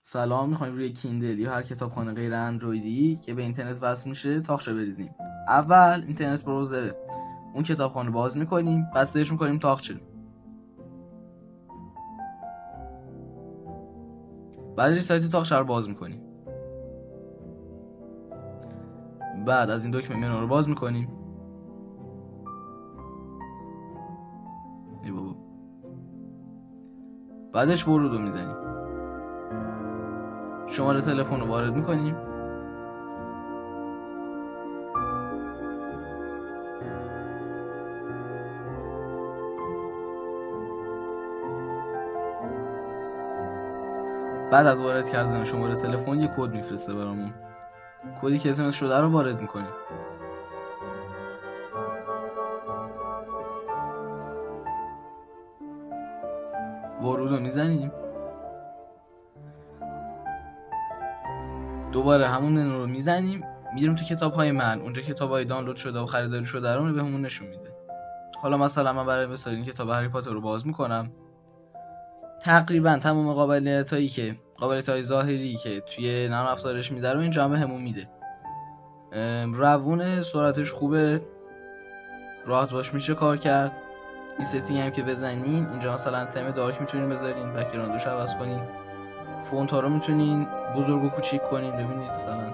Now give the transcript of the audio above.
سلام، میخوایم روی کیندل یا هر کتابخانه غیر اندرویدی که به اینترنت وصل میشه تاقچه بریزیم. اول اینترنت بروزره اون کتابخانه باز میکنیم، بعد سرچ میکنیم تاقچه. بعدش سایت تاقچه رو باز میکنیم. بعد از این دکمه منو رو باز میکنیم. ای بابا. بعدش ورود رو میزنیم. شماره تلفن رو وارد میکنیم. بعد از وارد کردن شماره تلفن یه کد میفرسته برامون. کدی که اسمش شده رو وارد میکنیم. ورود رو میزنیم. دوباره همون منو رو میزنیم، میریم تو کتاب‌های من. اونجا کتاب‌های دانلود شده و خریداری شده رو بهمون نشون میده. حالا مثلا من برای مثال این کتاب هری پاتر رو باز میکنم. تقریبا تمام قابلیت‌های ظاهری که توی نرم افزارش میده رو اینجا هم بهمون میده. روونه، سرعتش خوبه، راحت باش میشه کار کرد. این ستینگ هم که بزنین اینجا مثلا تم دارک میتونین بذارین، بک‌گراندش عوض کنین، فونت ها رو میتونین بزرگ و کوچیک کنین. ببینید مثلا